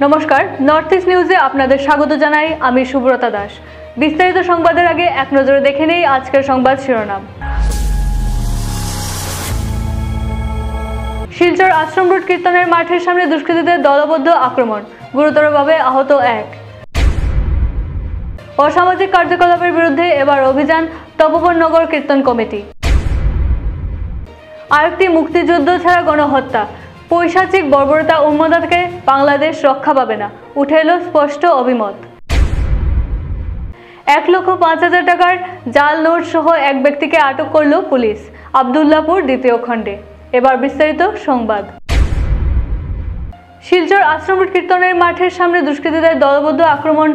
নমস্কার, north east নিউজে আপনাদের স্বাগত জানাই। আমি সুব্রতা দাস। বিস্তারিত সংবাদের আগে এক নজরে দেখে নেই আজকের সংবাদ শিরোনাম। শিলচর আশ্রম রোড কীর্তনের মাঠের সামনে দুষ্কৃতীদের দলবদ্ধ আক্রমণ, গুরুতরভাবে আহত এক। অসামাজিক কার্যকলাপের বিরুদ্ধে এবার অভিযান তপোবন নগর কীর্তন কমিটি। আরেকটি মুক্তিযুদ্ধ ছাড়া গণহত্যা, পৈশাচিক বর্বরতা উন্মাদনা থেকে বাংলাদেশ রক্ষা পাবে না, উঠে এলো স্পষ্ট অভিমত। 1,05,000 টাকার জাল নোট সহ এক ব্যক্তিকে আটক করল পুলিশ, আব্দুল্লাহপুর দ্বিতীয় খণ্ডে। এবার বিস্তারিত সংবাদ। শিলচর আশ্রম রোড কীর্তনের মাঠের সামনে দুষ্কৃতীদের দলবদ্ধ আক্রমণ,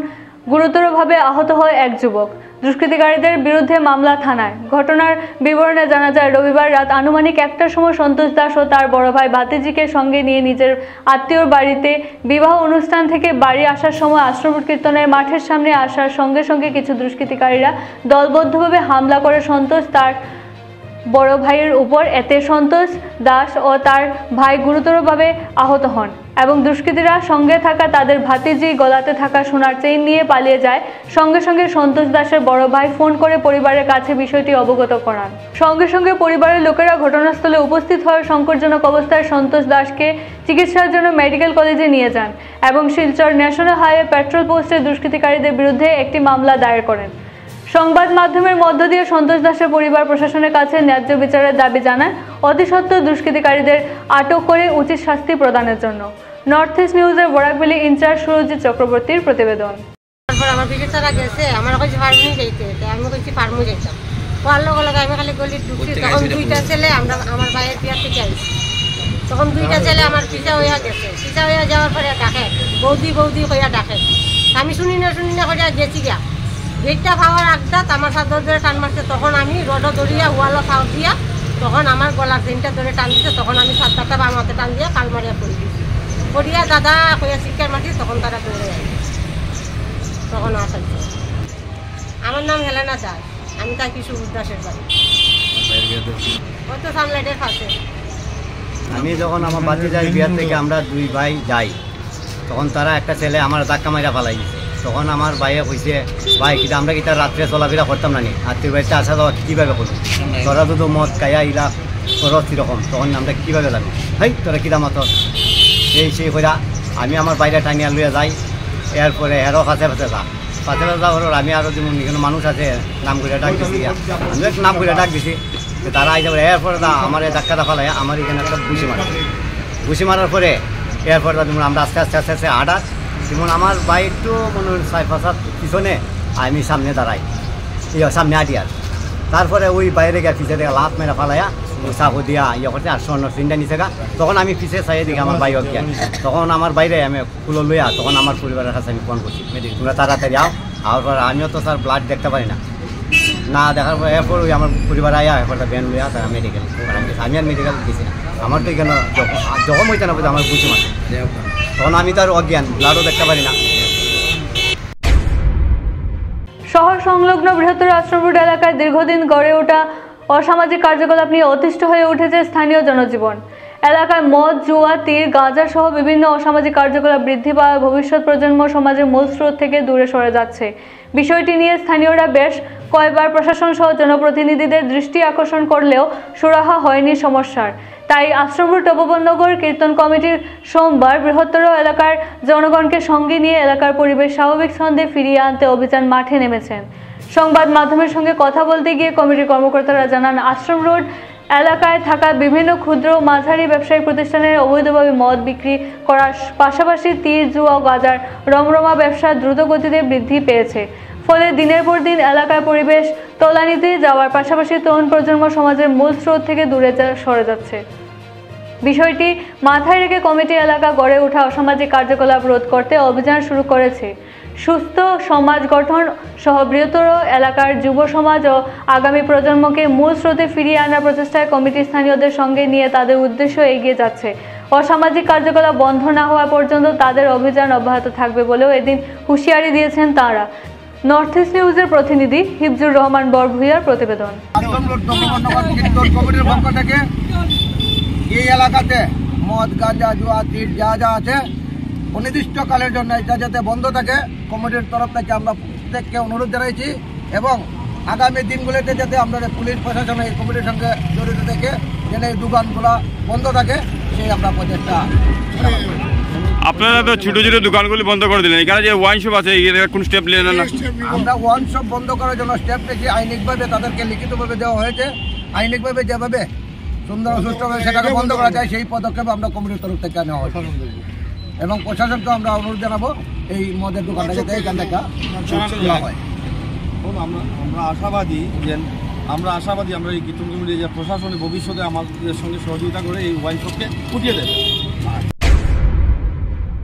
গুরুতরভাবে আহত হয় এক যুবক। দুষ্কৃতিকারীদের বিরুদ্ধে মামলা থানায়। ঘটনার বিবরণে জানা যায়, রবিবার রাত আনুমানিক 1টার সময় সন্তোষ দাস ও তার বড় ভাই ভাতিজিকে সঙ্গে নিয়ে নিজের আত্মীয়র বাড়িতে বিবাহ অনুষ্ঠান থেকে বাড়ি আসার সময় আশ্রম রোড কীর্তনের মাঠের সামনে আসার সঙ্গে সঙ্গে কিছু দুষ্কৃতিকারীরা দলবদ্ধভাবে হামলা করে সন্তোষ তার বড় ভাইয়ের উপর। এতে সন্তোষ দাস ও তার ভাই গুরুতরভাবে আহত হন এবং দুষ্কৃতীরা সঙ্গে থাকা তাদের ভাতিজি গলাতে থাকা সোনার চেইন নিয়ে পালিয়ে যায়। সঙ্গে সঙ্গে সন্তোষ দাসের বড় ভাই ফোন করে পরিবারের কাছে বিষয়টি অবগত করান। সঙ্গে সঙ্গে পরিবারের লোকেরা ঘটনাস্থলে উপস্থিত হয়ে সংকটজনক অবস্থায় সন্তোষ দাসকে চিকিৎসার জন্য মেডিকেল কলেজে নিয়ে যান এবং শিলচর ন্যাশনাল হাইওয়ে পেট্রোল পোস্টে দুষ্কৃতিকারীদের বিরুদ্ধে একটি মামলা দায়ের করেন। সংবাদ মাধ্যমের মধ্য দিয়ে সন্তোষ দাসের পরিবার প্রশাসনের কাছে ন্যায্য বিচারের দাবি জানান, অতিসত্ত্বর দুষ্কৃতিকারীদের আটক করে উচিত শাস্তি প্রদানের জন্য। নর্থ ইস্ট নিউজের বরাকভ্যালি ইনচার্জ সুরজিৎ চক্রবর্তীর প্রতিবেদন। আমার বিকেতারা গেছে, আমার কাছে ফার্মে যাইতে, আমি কইছি ফার্মে যাইতাম। কোয়ার লগে লগে আমি খালি গলি ঢুকছি, তখন দুইটা ছেলে আমার ভাইয়ের বিয়ার থেকে আইছি। তখন দুইটা ছেলে আমার পিছা হইয়া গেছে। পিছা হইয়া যাওয়ার পরে ডাকে, বৌদি বৌদি হইয়া ডাকে। আমি শুনি না হইয়া গেছি গা। গেটটা খাওয়ার আগদাত আমার চাদর ধরে টান মারছে। তখন আমি রড ধরিয়া ওয়ালও খাও দিয়া, তখন আমার গলার চেনটা ধরে টান দিচ্ছে। তখন আমি সাতটা বাম হাতে টান দিয়া কাল মারিয়া পড়ি দিয়েছি। পড়িয়া দাদা কইয়া শিক্ষার মারছি, তখন তারা দৌড়ে যায়। তখন আসাইছে। আমার নাম হেলেনা দাস, আমি থাকি সুবুর দাসের বাড়ি, হয়তো সামলাইটের পাশে। আমি যখন আমার বাড়ি যাই বিয়ার থেকে, আমরা দুই ভাই যাই, তখন তারা একটা ছেলে আমার ধাক্কা মাইরা ফালাই দিচ্ছে। তখন আমার ভাইয়ে কইছে, ভাই কিন্তু আমরা কি তার রাত্রে চলাফেরা করতাম না নি, আত্মীয় বাড়িতে আসা যাওয়া কীভাবে করবো, তোরা তো মদ কায়া ইলা খরচ কীরকম, তখন আমরা কীভাবে যাবো, হাই তোরা কিরা মত সেই কইরা আমি আমার বাইরে টানিয়া লইয়া যাই। এরপরে এরও কাছে পাশে যাওয়ার আমি আরও যেমন এখানে মানুষ আছে নাম করে ডাক দিছি, আমি একটু নাম করে ডাক দিছি, তারা আই যাবে। এরপরে আমার এই ধাক্কাটা ফালাই আমার এখানে একটা ঘুষি মারার পরে এরপরে যেমন আমরা আস্তে আস্তে আস্তে আস্তে আডার, যেমন আমার ভাই একটু মনে হয় 5-7 পিছনে, আমি সামনে দাঁড়াই, সামনে আটিয়ার। তারপরে ওই বাইরে গিয়ে পিছিয়ে থেকে লাভ মেরা ফালাইয়া চাকু দিয়া করছে আর স্বর্ণ চিন্তা নিচে গা। তখন আমি পিছিয়ে চাইয়ে দিকে আমার ভাই গিয়া, তখন আমার বাইরে আমি ফুলো লইয়া তখন আমার পরিবারের কাছে আমি ফোন করছি, তোমরা তাড়াতাড়ি আওয়ার পর আমিও তো স্যার ব্লাড দেখতে পারি না দেখার পর এরপর ওই আমার পরিবার আয়া এরপর ভ্যান লইয়া তারা মেডিকেল আমি আর মেডিকেল গেছি না। আমার তো এখানে যখন হইতে না আমার বুঝি মানে, তখন আমি তো আর অজ্ঞান, ব্লাডও দেখতে পারি না। শহর সংলগ্ন বৃহত্তর আশ্রম রোড এলাকায় দীর্ঘদিন গড়ে ওঠা অসামাজিক কার্যকলাপ নিয়ে অতিষ্ঠ হয়ে উঠেছে স্থানীয় জনজীবন। এলাকায় মদ, জুয়া, তীর, গাঁজা সহ বিভিন্ন অসামাজিক কার্যকলাপ বৃদ্ধি পাওয়ায় ভবিষ্যৎ প্রজন্ম সমাজের মূল স্রোত থেকে দূরে সরে যাচ্ছে। বিষয়টি নিয়ে স্থানীয়রা বেশ কয়েকবার প্রশাসন সহ জনপ্রতিনিধিদের দৃষ্টি আকর্ষণ করলেও সুরাহা হয়নি সমস্যার। তাই আশ্রম রোড তপোবন নগর কীর্তন কমিটির সোমবার বৃহত্তর এলাকার জনগণকে সঙ্গে নিয়ে এলাকার পরিবেশ স্বাভাবিক ছন্দে ফিরিয়ে আনতে অভিযান মাঠে নেমেছেন। সংবাদ মাধ্যমের সঙ্গে কথা বলতে গিয়ে কমিটির কর্মকর্তারা জানান, আশ্রম রোড এলাকায় থাকা বিভিন্ন ক্ষুদ্র মাঝারি ব্যবসায়িক প্রতিষ্ঠানের অবৈধভাবে মদ বিক্রি করার পাশাপাশি তীর, জুয়া ও গাঁজার রমরমা ব্যবসা দ্রুত গতিতে বৃদ্ধি পেয়েছে। ফলে দিনের পর দিন এলাকার পরিবেশ তলানিতে যাওয়ার পাশাপাশি তরুণ প্রজন্ম সমাজের মূল স্রোত থেকে দূরে সরে যাচ্ছে। বিষয়টি মাথায় রেখে কমিটি এলাকা গড়ে ওঠা অসামাজিক কার্যকলাপ রোধ করতে অভিযান শুরু করেছে। সুস্থ সমাজ গঠন সহ বৃহত্তর এলাকার যুব সমাজ ও আগামী প্রজন্মকে মূল স্রোতে ফিরিয়ে আনার প্রচেষ্টায় কমিটি স্থানীয়দের সঙ্গে নিয়ে তাদের উদ্দেশ্য এগিয়ে যাচ্ছে। অসামাজিক কার্যকলাপ বন্ধ না হওয়া পর্যন্ত তাদের অভিযান অব্যাহত থাকবে বলেও এদিন হুঁশিয়ারি দিয়েছেন তাঁরা। নর্থ ইস্ট নিউজের প্রতিনিধি হিফজুর রহমান বরভূঁইয়ার প্রতিবেদন। এই এলাকাতে মদ, গাঁজা, জুয়া, তীর যা যা আছে অনির্দিষ্টকালের জন্য এটা যাতে বন্ধ থাকে কমিটির তরফ থেকে আমরা প্রত্যেককে অনুরোধ জানাইছি এবং আগামী দিনগুলোতে যাতে আমাদের পুলিশ প্রশাসন এই কমিটির সঙ্গে জড়িত থেকে যেন এই দোকানগুলো বন্ধ থাকে সেই আমরা প্রচেষ্টা। আপনারা তো ছোট ছোট দোকানগুলি বন্ধ করে দিলেন, এখানে যে ওয়াইন শপ আছে কোন স্টেপ নিলেন না? আমরা ওয়াইন শপ বন্ধ করার জন্য স্টেপ নিয়েছি, আইনিকভাবে তাদেরকে লিখিতভাবে দেওয়া হয়েছে। আইনিকভাবে যেভাবে সুন্দর সুষ্ঠুভাবে সেটাকে বন্ধ করা যায় সেই পদক্ষেপ আমরা কমিটির তরফ থেকে নেওয়া হয়েছে এবং প্রশাসনকে আমরা অনুরোধ জানাবো এই মদের দোকানটা যাতে এখান থেকে খোলা হয়। আমরা আশাবাদী আমরা এই কীর্তন কমিটি যে প্রশাসনের ভবিষ্যতে আমাদের সঙ্গে সহযোগিতা করে এই ওয়াইন শপকে উঠিয়ে দেবে।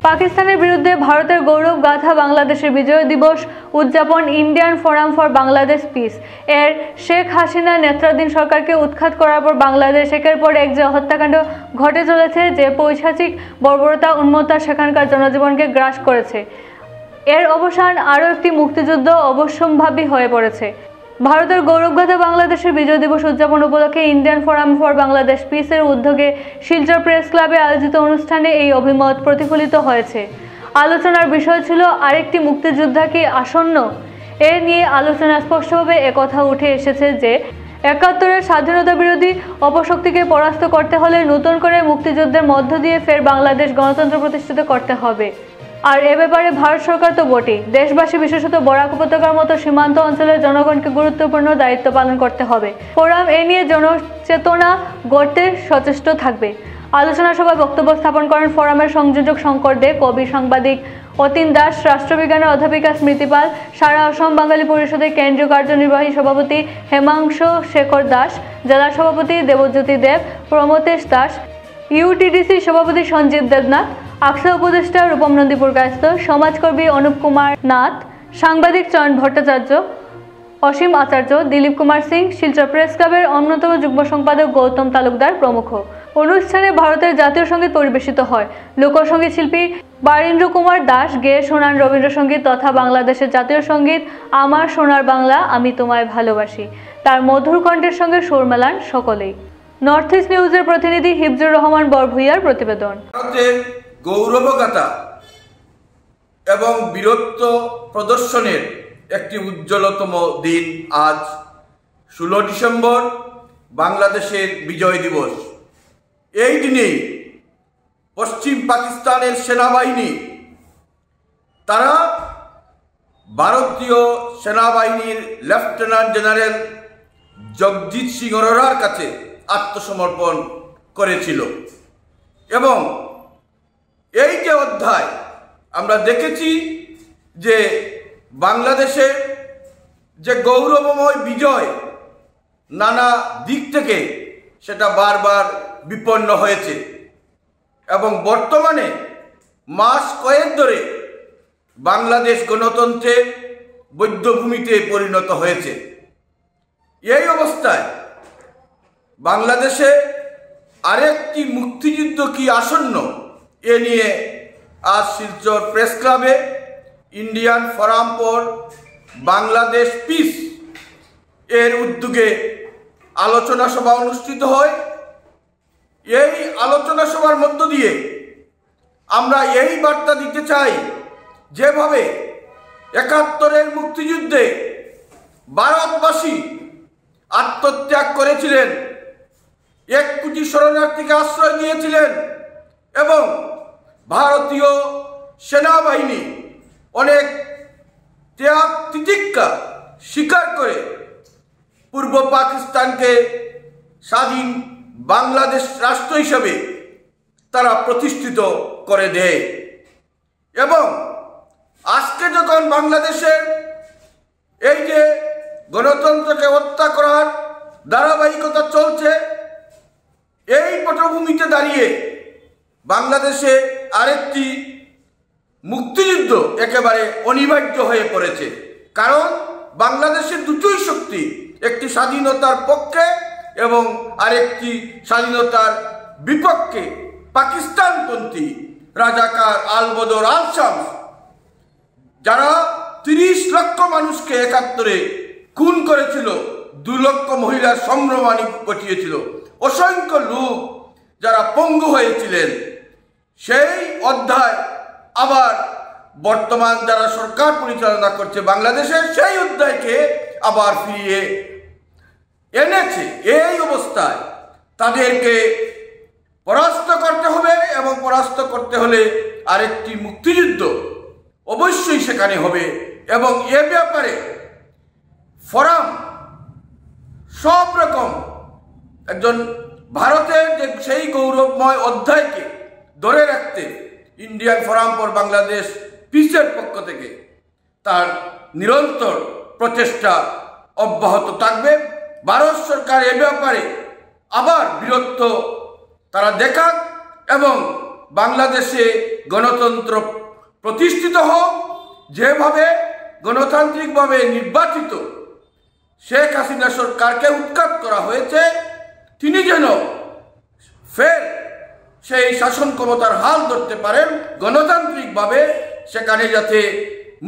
পাকিস্তানের বিরুদ্ধে ভারতের গৌরব গাথা বাংলাদেশের বিজয় দিবস উদযাপন Indian forum for Bangladesh piece এর শেখ হাসিনা নেতৃত্বাধীন সরকারকে উৎখাত করার পর বাংলাদেশ একের পর এক যে হত্যাকাণ্ড ঘটে চলেছে, যে পৈশাচিক বর্বরতা উন্মত্তা সেখানকার জনজীবনকে গ্রাস করেছে, এর অবসান আরও একটি মুক্তিযুদ্ধ অবশ্যম্ভাবী হয়ে পড়েছে। ভারতের গৌরবগাথা বাংলাদেশের বিজয় দিবস উদযাপন উপলক্ষে ইন্ডিয়ান ফোরাম ফর বাংলাদেশ পিসের উদ্যোগে শিলচর প্রেস ক্লাবে আয়োজিত অনুষ্ঠানে এই অভিমত প্রতিফলিত হয়েছে। আলোচনার বিষয় ছিল আরেকটি মুক্তিযোদ্ধা কি আসন্ন। এ নিয়ে আলোচনা স্পষ্টভাবে একথা উঠে এসেছে যে ৭১-এর স্বাধীনতা বিরোধী অপশক্তিকে পরাস্ত করতে হলে নতুন করে মুক্তিযুদ্ধের মধ্য দিয়ে ফের বাংলাদেশ গণতন্ত্র প্রতিষ্ঠিত করতে হবে। আর এ ব্যাপারে ভারত সরকার তো বটেই, দেশবাসী বিশেষত বরাক উপত্যকার মতো সীমান্ত অঞ্চলের জনগণকে গুরুত্বপূর্ণ দায়িত্ব পালন করতে হবে। ফোরাম এ নিয়ে জনচেতনা গড়তে সচেষ্ট থাকবে। আলোচনা সভায় বক্তব্য স্থাপন করেন ফোরামের সংযোজক শঙ্কর দে, কবি সাংবাদিক অতীন দাস, রাষ্ট্রবিজ্ঞানের অধ্যাপিকা স্মৃতি পাল, সারা অসম বাঙালি পরিষদের কেন্দ্রীয় কার্যনির্বাহী সভাপতি হেমাংশ শেখর দাস, জেলা সভাপতি দেবজ্যোতি দেব, প্রমতেশ দাস, ইউটিডিসি সভাপতি সঞ্জীব দেবনাথ, আকসা উপদেষ্টা রূপম নন্দীপুর কায়স্থ, সমাজকর্মী অনুপ কুমার নাথ, সাংবাদিক চয়ন ভট্টাচার্য, অসীম আচার্য, দিলীপ কুমার সিং, শিলচর প্রেস ক্লাবের অন্যতম যুগ্ম সম্পাদক গৌতম তালুকদার প্রমুখ। অনুষ্ঠানে ভারতের জাতীয় সঙ্গীত পরিবেশিত হয়। লোকসঙ্গীত শিল্পী বারীন্দ্র কুমার দাস গেয়ে শোনান রবীন্দ্রসঙ্গীত তথা বাংলাদেশের জাতীয় সঙ্গীত আমার সোনার বাংলা আমি তোমায় ভালোবাসি। তার মধুর কণ্ঠের সঙ্গে সুর মেলান সকলেই। নর্থ ইস্ট নিউজের প্রতিনিধি হিফজুর রহমান বরভূইয়ার প্রতিবেদন। ভারতের গৌরবগাথা এবং বীরত্ব প্রদর্শনের একটি উজ্জ্বলতম দিন আজ 16 ডিসেম্বর বাংলাদেশের বিজয় দিবস। এই দিনেই পশ্চিম পাকিস্তানের সেনাবাহিনী তারা ভারতীয় সেনাবাহিনীর লেফটেন্যান্ট জেনারেল জগজিৎ সিং অরোরার কাছে আত্মসমর্পণ করেছিল এবং এই যে অধ্যায় আমরা দেখেছি যে বাংলাদেশের যে গৌরবময় বিজয় নানা দিক থেকে সেটা বারবার বিপন্ন হয়েছে এবং বর্তমানে মাস কয়েক ধরে বাংলাদেশ গণতন্ত্রের বৌদ্ধভূমিতে পরিণত হয়েছে। এই অবস্থায় বাংলাদেশে আরেকটি মুক্তিযুদ্ধ কি আসন্ন এ নিয়ে আজ শিলচর প্রেস ক্লাবে Indian forum for Bangladesh piece এর উদ্যোগে আলোচনা সভা অনুষ্ঠিত হয়। এই আলোচনা সভার মধ্য দিয়ে আমরা এই বার্তা দিতে চাই, যেভাবে ৭১-এর মুক্তিযুদ্ধে ভারতবাসী আত্মত্যাগ করেছিলেন, ১ কোটি শরণার্থীকে আশ্রয় দিয়েছিলেন এবং ভারতীয় সেনাবাহিনী অনেক ত্যাগ তিতিক্ষা স্বীকার করে পূর্ব পাকিস্তানকে স্বাধীন বাংলাদেশ রাষ্ট্র হিসেবে তারা প্রতিষ্ঠিত করে দেয় এবং আজকে যখন বাংলাদেশের এই যে গণতন্ত্রকে হত্যা করার ধারাবাহিকতা চলছে, এই পটভূমিতে দাঁড়িয়ে বাংলাদেশে আরেকটি মুক্তিযুদ্ধ একেবারে অনিবার্য হয়ে পড়েছে। কারণ বাংলাদেশের দুটোই শক্তি, একটি স্বাধীনতার পক্ষে এবং আরেকটি স্বাধীনতার বিপক্ষে পাকিস্তানপন্থী রাজাকার আলবদর আল শামস, যারা ৩০ লক্ষ মানুষকে ৭১-এ খুন করেছিল, ২ লক্ষ মহিলার সম্ভ্রমানি ঘটিয়েছিল, অসংখ্য লোক যারা পঙ্গু হয়েছিলেন। সেই অধ্যায় আবার বর্তমান যারা সরকার পরিচালনা করছে বাংলাদেশের সেই অধ্যায়কে আবার ফিরিয়ে এনেছে। এই অবস্থায় তাদেরকে পরাস্ত করতে হবে এবং পরাস্ত করতে হলে আরেকটি মুক্তিযুদ্ধ অবশ্যই সেখানে হবে এবং এ ব্যাপারে ফোরাম সব রকম একজন ভারতের যে সেই গৌরবময় অধ্যায়কে ধরে রাখতে ইন্ডিয়ান ফোরাম ফর বাংলাদেশ পিসের পক্ষ থেকে তার নিরন্তর প্রচেষ্টা অব্যাহত থাকবে। ভারত সরকার এ ব্যাপারে আবার বীরত্ব তারা দেখাক এবং বাংলাদেশে গণতন্ত্র প্রতিষ্ঠিত হোক। যেভাবে গণতান্ত্রিকভাবে নির্বাচিত শেখ হাসিনা সরকারকে উৎখাত করা হয়েছে, তিনি যেন ফের সেই শাসন ক্ষমতার হাল ধরতে পারেন গণতান্ত্রিকভাবে, সেখানে যাতে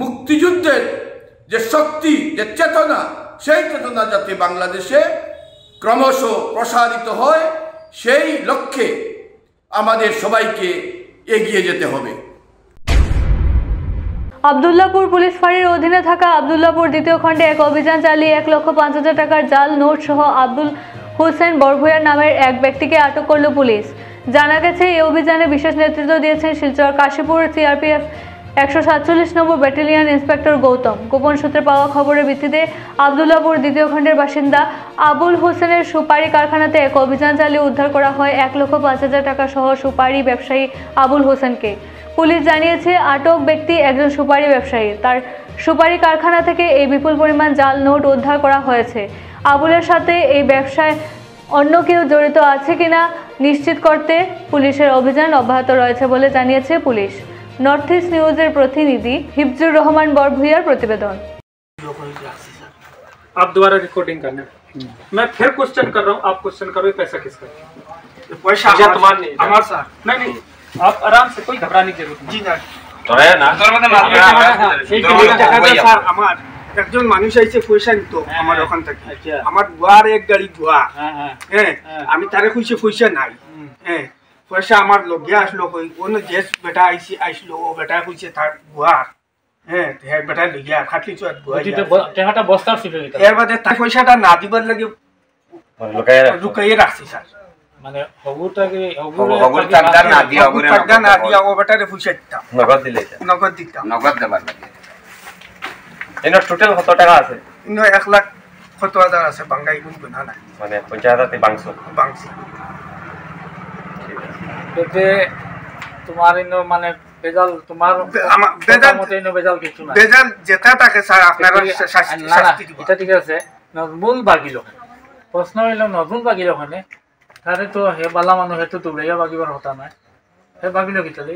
মুক্তিযুদ্ধের যে শক্তি, যে চেতনা, সেই চেতনা যাতে বাংলাদেশে ক্রমশ প্রসারিত হয়, সেই লক্ষ্যে আমাদের সবাইকে এগিয়ে যেতে হবে। আব্দুল্লাহপুর পুলিশ ফাঁড়ির অধীনে থাকা আব্দুল্লাহপুর দ্বিতীয় খণ্ডে এক অভিযান চালিয়ে 1,05,000 টাকার জাল নোট সহ আব্দুল হোসেন বরভূয়ার নামের এক ব্যক্তিকে আটক করল পুলিশ। জানা গেছে, এই অভিযানে বিশেষ নেতৃত্ব দিয়েছেন শিলচর কাশীপুর সিআরপিএফ 147 নম্বর ব্যাটালিয়ন ইন্সপেক্টর গৌতম। গোপন সূত্রে পাওয়া খবরের ভিত্তিতে আব্দুল্লাহপুর দ্বিতীয় খণ্ডের বাসিন্দা আবুল হোসেনের সুপারি কারখানাতে এক অভিযান চালিয়ে উদ্ধার করা হয় 1,05,000 টাকা সহ সুপারি ব্যবসায়ী আবুল হোসেনকে। পুলিশ জানিয়েছে, আটক ব্যক্তি একজন সুপারি ব্যবসায়ী। তার সুপারি কারখানা থেকে এই বিপুল পরিমাণ জাল নোট উদ্ধার করা হয়েছে। আবুলের সাথে এই ব্যবসায় অন্য কেউ জড়িত আছে কিনা নিশ্চিত করতে পুলিশের অভিযান অব্যাহত রয়েছে বলে জানিয়েছে পুলিশ। নর্থ ইস্ট নিউজের প্রতিনিধि হিফজুর রহমান বরভূয়ার প্রতিবেদন। आप दोबारा रिकॉर्डिंग करना। मैं फिर क्वेश्चन कर रहा हूँ, आप क्वेश्चन करो, पैसा किसका? पैसा तुम्हारा नहीं, हमारा सर। नहीं, आप आराम से, कोई घबराने की जरूरत नहीं। जी ना, तो है ना, আমার একজন মানুষ আইছে পয়সা নিত আমার ওখান থেকে। আমার বুয়ার এক গাড়ি বুয়া, হ্যাঁ, আমি তারে কইছে পয়সা নাই, হ্যাঁ, পয়সা আমার লগে আসলো, কই কোন জেস বেটা আইসলো, ও বেটা কইছে তার বুয়ার, হ্যাঁ, হ্যাঁ, বেটা লগে খাটলি চুয়াত বুয়া, টাকাটা বস্তা ছিল, এর বাদে তার পয়সাটা না দিবার লাগে লুকাইয়ে রাখছি স্যার। মানে হগুটাকে হগুর টাকা না দিয়া, টাকা না দিয়া ও বেটারে পয়সা দিতাম, নগদ দিলে, নগদ দিতাম, নগদ দেবার লাগে। এর টোটাল কত টাকা আছে? 1,70,000 আছে, বাঙ্গাই গুণ গুণা নাই, মানে 50,000 তে বাংসো বাংসি। এতে তোমার ইনো মানে বেজাল, তোমার আমার বেজাল মতে ইনো বেজাল কিছু না, বেজাল যেটা থাকে স্যার আপনারা শাস্তি দিবেন। এটা ঠিক আছে, নরমাল বাগিল প্রশ্ন হইল নতুন বাগিল ওখানে, তারে তো হে বালা মানুষ হেতু দৌড়াইয়া বাগিবার হতা নাই, হে বাগিল কি চলে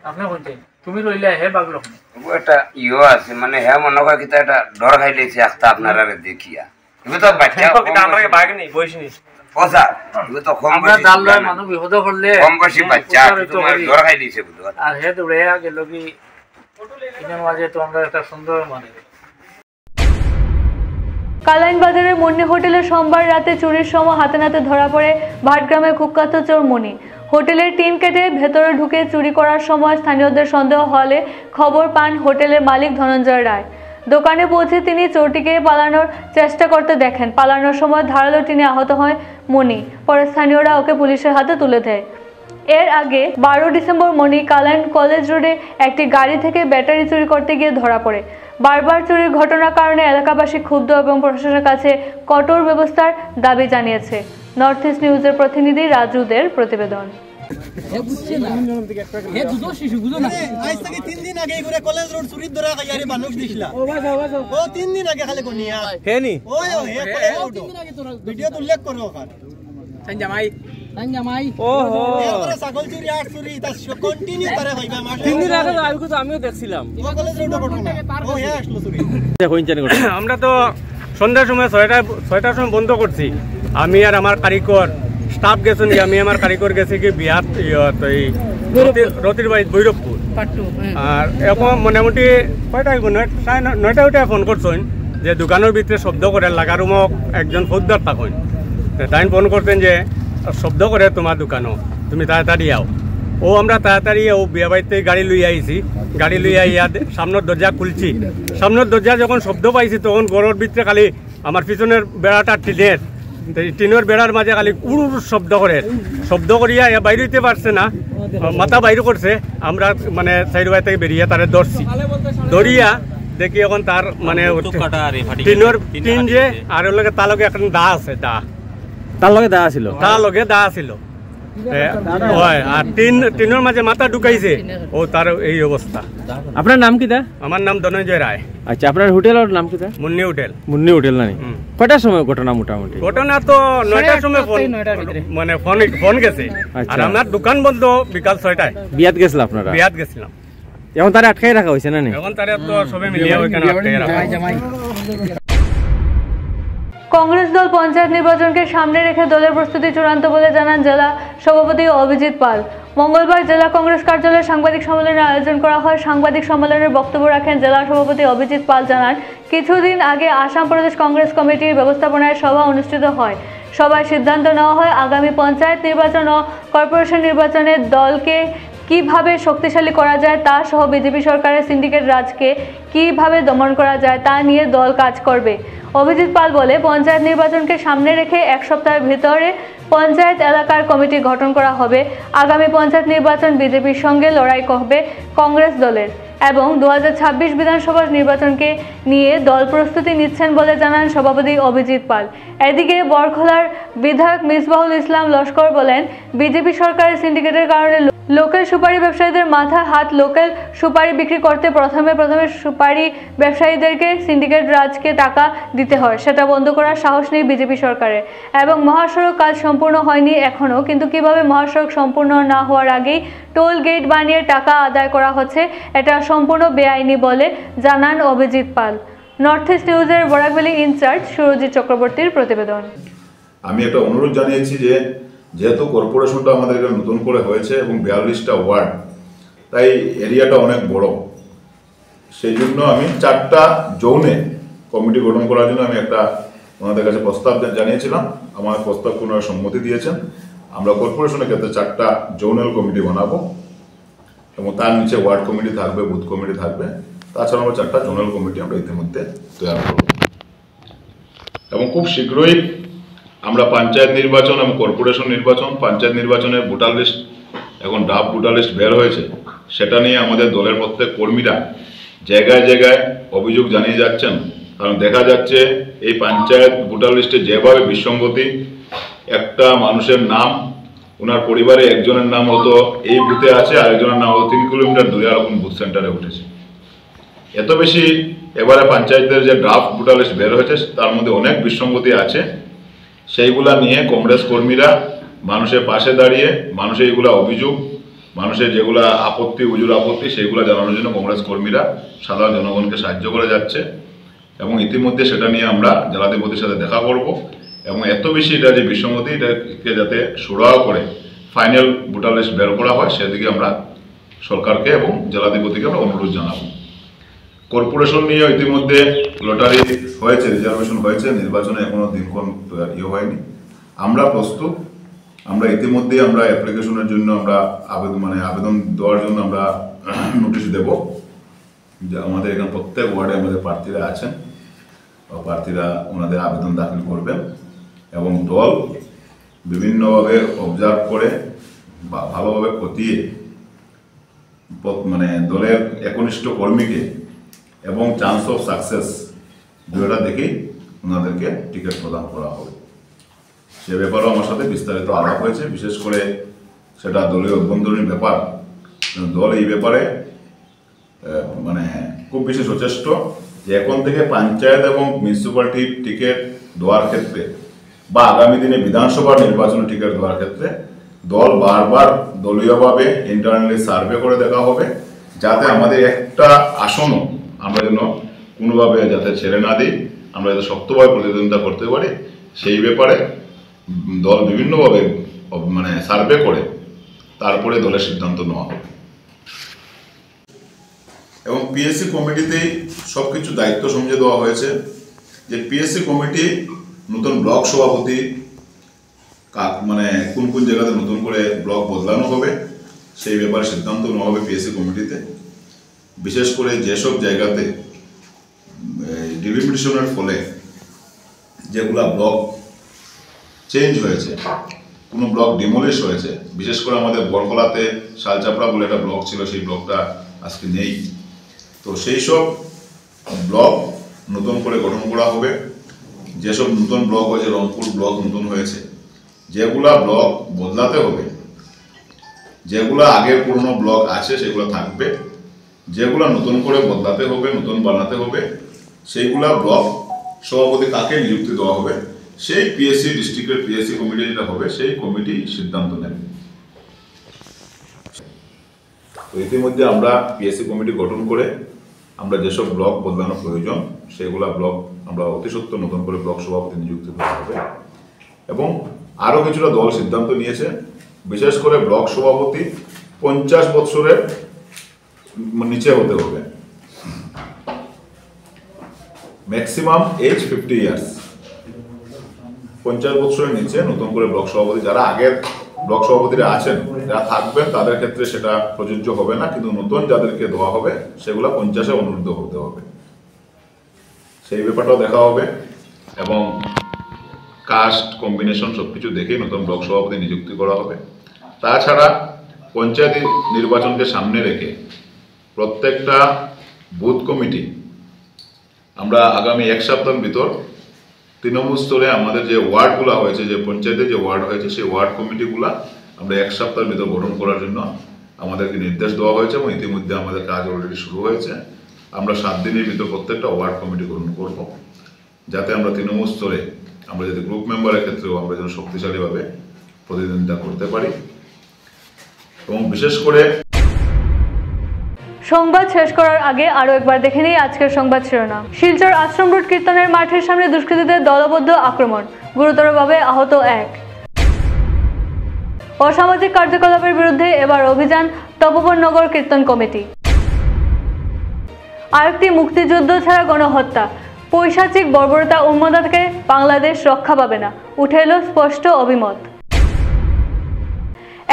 আপনি শুনছেন, তুমি রইলে হে বাগিল ওখানে। একটা ইও আছে, মানে হে মনে হয় কিতা এটা ডর খাইলেছে আস্তা আপনারা দেখিয়া, তুমি তো বাচ্চা আমরা বাগ নেই বয়স নেই পয়সা, তুমি তো কম আমরা জানলাম মানুষ বিপদ করলে কম বয়সী বাচ্চা তোমার ডর খাইলেছে বুঝো, আর হে দৌড়াইয়া গেল কি ইনার মাঝে তো আমরা একটা সুন্দর মানে। কালাইন বাজারের মুন্নি হোটেলে সোমবার রাতে চুরির সময় হাতে নাতে ধরা পড়ে ভাটগ্রামের কুখ্যাত চোর মনি। হোটেলের টিন কেটে ভেতরে ঢুকে চুরি করার সময় স্থানীয়দের সন্দেহ হলে খবর পান হোটেলের মালিক ধনঞ্জয় রায়। দোকানে পৌঁছে তিনি চোরটিকে পালানোর চেষ্টা করতে দেখেন। পালানোর সময় ধারালো টিনে আহত হয় মনি। পরে স্থানীয়রা ওকে পুলিশের হাতে তুলে দেয়। এর আগে 12 ডিসেম্বর মনি কালাইন কলেজ রোডে একটি গাড়ি থেকে ব্যাটারি চুরি করতে গিয়ে ধরা পড়ে। বারবার চুরির ঘটনার কারণে এলাকাবাসী ক্ষুব্ধ এবং প্রশাসনের কাছে কঠোর ব্যবস্থার দাবি জানিয়েছে। নর্থ ইস্ট নিউজের প্রতিনিধি রাজুদের প্রতিবেদন। আমরা তো সন্ধ্যার সময় 6টার সময় বন্ধ করছি। আমি আর আমার কারিগর স্টাফ গেছেন, আমি আমার কারিগর গেছি কি বিহার রতির বাড়ি ভৈরবপুর। আর এখন মোটামুটি কয়টায় 9টা ফোন করছেন যে দোকানের ভিতরে শব্দ করে লাগার রুমক একজন ফৌজদার থাকেন। তাই ফোন করতেন যে শব্দ করে তোমার দোকানও, তুমি তাড়াতাড়ি আও। ও আমরা তাড়াতাড়ি ও বিয়া বাড়িতে গাড়ি লই আইছি, গাড়ি লই আইয়া সামনের দরজা খুলছি। সামনের দরজা যখন শব্দ পাইছি তখন ঘরের ভিতরে খালি আমার পিছনের বেড়াটা টিনের বেড়ার মাঝে খালি উড় শব্দ করিয়া বাইরে হইতে পারছে না, মাথা বাইরে করছে। আমরা মানে সাইড বাই থেকে বেরিয়ে তারে ধরিয়া দেখি এখন তার মানে টিন যে আর ওর লগে তার লগে এখন দা আছে, তার লগে দা ছিল আর টিনের মাঝে মাথা ঢুকাইছে ও তার এই অবস্থা। আপনার নাম কি দা? আমার নাম ধনঞ্জয় রায়। আচ্ছা, আপনার হোটেলের নাম কি দা? মুন্নি হোটেল। মুন্নি হোটেল না? কয়টার সময় ঘটনা? মোটামুটি ঘটনা তো 9টার সময় মানে ফোন গেছে। আর আমার দোকান বন্ধ বিকাল 6টায়। বিয়াত গেছিল আপনারা? বিয়াত গেছিলাম। এখন তারা আটকাই রাখা হয়েছে না? এখন তারা তো সবে মিলিয়ে ওইখানে আটকাই রাখা। কংগ্রেস দল পঞ্চায়েত নির্বাচনকে সামনে রেখে দলের প্রস্তুতি চূড়ান্ত বলে জানান জেলা সভাপতি অভিজিৎ পাল। মঙ্গলবার জেলা কংগ্রেস কার্যালয়ে সাংবাদিক সম্মেলনের আয়োজন করা হয়। সাংবাদিক সম্মেলনের বক্তব্য রাখেন জেলা সভাপতি অভিজিৎ পাল। জানান, কিছুদিন আগে আসাম প্রদেশ কংগ্রেস কমিটির ব্যবস্থাপনায় সভা অনুষ্ঠিত হয়। সভায় সিদ্ধান্ত নেওয়া হয় আগামী পঞ্চায়েত নির্বাচন ও কর্পোরেশন নির্বাচনে দলকে কিভাবে শক্তিশালী করা যায় তা সহ বিজেপি সরকারের সিন্ডিকেট রাজকে কিভাবে দমন করা যায় তা নিয়ে দল কাজ করবে। অভিজিৎ পাল বলে, পঞ্চায়েত নির্বাচনকে সামনে রেখে এক সপ্তাহের ভিতরে পঞ্চায়েত এলাকার কমিটি গঠন করা হবে। আগামী পঞ্চায়েত নির্বাচন বিজেপির সঙ্গে লড়াই হবে কংগ্রেস দলের এবং 2026 বিধানসভা নির্বাচনকে নিয়ে দল প্রস্তুতি নিচ্ছেন বলে জানান সভাপতি অভিজিৎ পাল। এদিকে বরখলার বিধায়ক মিসবাহুল ইসলাম লস্কর বলেন, বিজেপি সরকারের সিন্ডিকেটের কারণে লোকাল সুপারি ব্যবসায়ীদের মাথা হাত। লোকাল সুপারি বিক্রি করতে প্রথমে সুপারি ব্যবসায়ীদেরকে সিন্ডিকেট রাজকে টাকা দিতে হয়, সেটা বন্ধ করার সাহস নেই বিজেপি সরকারের। এবং মহাসড়ক কাজ সম্পূর্ণ হয়নি এখনও, কিন্তু কিভাবে মহাসড়ক সম্পূর্ণ না হওয়ার আগেই টোল গেট বানিয়ে টাকা আদায় করা হচ্ছে, এটা সম্পূর্ণ বেআইনি বলে জানান অভিজিৎ পাল। নর্থ ইস্ট নিউজের বরাকভ্যালি ইনচার্জ সুরজিৎ চক্রবর্তীর প্রতিবেদন। আমি একটা অনুরোধ জানিয়েছি যে যেহেতু কর্পোরেশনটা আমাদের এখানে নতুন করে হয়েছে এবং 42টা ওয়ার্ড, তাই এরিয়াটা অনেক বড়, সেই জন্য আমি 4টা জোনে কমিটি গঠন করার জন্য আমি একটা ওনাদের কাছে প্রস্তাব জানিয়েছিলাম। আমার প্রস্তাবকে ওনারা সম্মতি দিয়েছেন। আমরা কর্পোরেশনের ক্ষেত্রে 4টা জোনাল কমিটি বানাবো এবং তার নিচে ওয়ার্ড কমিটি থাকবে, বুথ কমিটি থাকবে। তাছাড়া আমরা 4টা জোনাল কমিটি আমরা ইতিমধ্যে তৈরি করব এবং খুব শীঘ্রই আমরা পঞ্চায়েত নির্বাচন এবং কর্পোরেশন নির্বাচন, পঞ্চায়েত নির্বাচনের ভোটার লিস্ট এখন ড্রাফট ভোটার লিস্ট বের হয়েছে, সেটা নিয়ে আমাদের দলের প্রত্যেক কর্মীরা জায়গায় জায়গায় অভিযোগ জানিয়ে যাচ্ছেন। কারণ দেখা যাচ্ছে এই পঞ্চায়েত ভোটার লিস্টে যেভাবে বিসঙ্গতি, একটা মানুষের নাম, ওনার পরিবারে একজনের নাম হতো এই বুথে আছে, আরেকজনের নাম হতো 3 কিলোমিটার দূরে এরকম বুথ সেন্টারে উঠেছে। এত বেশি এবারে পঞ্চায়েতের যে ড্রাফট ভোটার লিস্ট বের হয়েছে তার মধ্যে অনেক বিসঙ্গতি আছে। সেইগুলা নিয়ে কংগ্রেস কর্মীরা মানুষের পাশে দাঁড়িয়ে মানুষের এইগুলা অভিযোগ, মানুষের যেগুলা আপত্তি, উজুর আপত্তি, সেইগুলো জানানোর জন্য কংগ্রেস কর্মীরা সাধারণ জনগণকে সাহায্য করে যাচ্ছে এবং ইতিমধ্যে সেটা নিয়ে আমরা জেলাধিপতির সাথে দেখা করব এবং এত বেশি এটা যে বিসঙ্গতি, এটাকে যাতে সুরাহা করে ফাইনাল ভোটার লিস্ট বের করা হয় সেদিকে আমরা সরকারকে এবং জেলাধিপতিকে আমরা অনুরোধ জানাবো। কর্পোরেশন নিয়ে ইতিমধ্যে লটারি হয়েছে, রিজার্ভেশন হয়েছে, নির্বাচনে এখনো দিনক্ষণ হয়নি। আমরা প্রস্তুত। আমরা ইতিমধ্যে আমরা অ্যাপ্লিকেশনের জন্য আমরা আবেদন দেওয়ার জন্য আমরা নোটিশ দেব। যে আমাদের এখানে প্রত্যেক ওয়ার্ডে আমাদের প্রার্থীরা আছেন, প্রার্থীরা ওনাদের আবেদন দাখিল করবেন এবং দল বিভিন্নভাবে অবজার্ভ করে বা ভালোভাবে খতিয়ে দলের একনিষ্ঠ কর্মীকে এবং চান্স অফ সাকসেস দুটা দেখেই ওনাদেরকে টিকিট প্রদান করা হবে। সে ব্যাপারেও আমার সাথে বিস্তারিত আলাপ হয়েছে। বিশেষ করে সেটা দলীয় অভ্যন্তরীণ ব্যাপার, দল এই ব্যাপারে খুব বেশি সচেষ্ট যে এখন থেকে পঞ্চায়েত এবং মিউনিসিপ্যালিটি টিকিট দেওয়ার ক্ষেত্রে বা আগামী দিনে বিধানসভা নির্বাচনের টিকিট দেওয়ার ক্ষেত্রে দল বারবার দলীয়ভাবে ইন্টারনালি সার্ভে করে দেখা হবে, যাতে আমাদের একটা আসনও আমরা যেন কোনোভাবে যাতে ছেড়ে না দিই, আমরা যাতে শক্তভাবে প্রতিদ্বন্দ্বিতা করতে পারি, সেই ব্যাপারে দল বিভিন্নভাবে সার্ভে করে তারপরে দলের সিদ্ধান্ত নেওয়া হবে। এবং পিএসসি কমিটিতেই সব কিছু দায়িত্ব সমঝে দেওয়া হয়েছে যে পিএসসি কমিটি নতুন ব্লক সভাপতি কোন কোন জায়গাতে নতুন করে ব্লক বদলানো হবে সেই ব্যাপারে সিদ্ধান্ত নেওয়া হবে পিএসসি কমিটিতে। বিশেষ করে যেসব জায়গাতে ডিলিমিটেশনের ফলে যেগুলা ব্লক চেঞ্জ হয়েছে, কোনো ব্লক ডিমোলিশ হয়েছে, বিশেষ করে আমাদের বরকলাতে শালচাপড়া বলে একটা ব্লক ছিল, সেই ব্লকটা আজকে নেই। তো সেই সব ব্লক নতুন করে গঠন করা হবে। যেসব নতুন ব্লক হয়েছে, রংপুর ব্লক নতুন হয়েছে, যেগুলা ব্লক বদলাতে হবে, যেগুলা আগের পুরনো ব্লক আছে সেগুলো থাকবে, যেগুলা নতুন করে বদলাতে হবে, নতুন বানাতে হবে, সেইগুলা ব্লক সভাপতি কাকে নিযুক্তি দেওয়া হবে, সেই পিএসসি ডিস্ট্রিক্টের পিএসসি কমিটি যেটা হবে সেই কমিটি সিদ্ধান্ত নেবে। তো ইতিমধ্যে আমরা পিএসসি কমিটি গঠন করে আমরা যেসব ব্লক বদলানো প্রয়োজন সেগুলা ব্লক আমরা অতি সত্ত্বর নতুন করে ব্লক সভাপতি নিযুক্তি দেওয়া হবে। এবং আরও কিছুটা দল সিদ্ধান্ত নিয়েছে, বিশেষ করে ব্লক সভাপতি 50 বছরের নিচে হতে হবে, ম্যাক্সিমাম এজ 50 ইয়ার্স। 50 বছরের নিচে নতুন করে ব্লক সভাপতি, যারা আগের ব্লক সভাপতিরা আছেন যারা থাকবেন তাদের ক্ষেত্রে সেটা প্রযোজ্য হবে না, কিন্তু নতুন যাদেরকে দেওয়া হবে সেগুলো 50-এ অনুরোধ হতে হবে, সেই ব্যাপারটাও দেখা হবে। এবং কাস্ট কম্বিনেশন সবকিছু দেখে নতুন ব্লক সভাপতি নিযুক্তি করা হবে। তাছাড়া পঞ্চায়েত নির্বাচনকে সামনে রেখে প্রত্যেকটা বুথ কমিটি আমরা আগামী 1 সপ্তাহের ভিতর তৃণমূল স্তরে আমাদের যে ওয়ার্ডগুলো হয়েছে, যে পঞ্চায়েতে যে ওয়ার্ড হয়েছে সেই ওয়ার্ড কমিটিগুলা আমরা 1 সপ্তাহের ভিতর গঠন করার জন্য আমাদেরকে নির্দেশ দেওয়া হয়েছে এবং ইতিমধ্যে আমাদের কাজ অলরেডি শুরু হয়েছে। আমরা 7 দিনের ভিতর প্রত্যেকটা ওয়ার্ড কমিটি গঠন করব, যাতে আমরা তৃণমূল স্তরে আমরা যদি গ্রুপ মেম্বারের ক্ষেত্রেও আমরা যেন শক্তিশালীভাবে প্রতিদ্বন্দ্বিতা করতে পারি। এবং বিশেষ করে সংবাদ শেষ করার আগে আরো একবার দেখে নিই আজকের সংবাদ শিরোনাম। শিলচর আশ্রম রোড কীর্তনের মাঠের সামনে দুষ্কৃতীদের দলবদ্ধ আক্রমণ, গুরুতরভাবে আহত 1। অসামাজিক কার্যকলাপের বিরুদ্ধে এবার অভিযান তপোবননগর কীর্তন কমিটি। আরেকটি মুক্তিযুদ্ধ ছাড়া গণহত্যা, পৈশাচিক বর্বরতা উন্মাদনা থেকে বাংলাদেশ রক্ষা পাবে না, উঠে এলো স্পষ্ট অভিমত।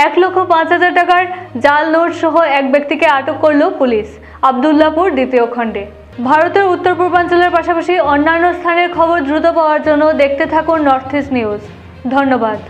1,05,000 টাকার জাল নোট সহ এক ব্যক্তিকে আটক করল পুলিশ আব্দুল্লাহপুর 2য় খণ্ডে। ভারতের উত্তর পূর্বাঞ্চলের পাশাপাশি অন্যান্য স্থানের খবর দ্রুত পাওয়ার জন্য দেখতে থাকুন নর্থ ইস্ট নিউজ। ধন্যবাদ।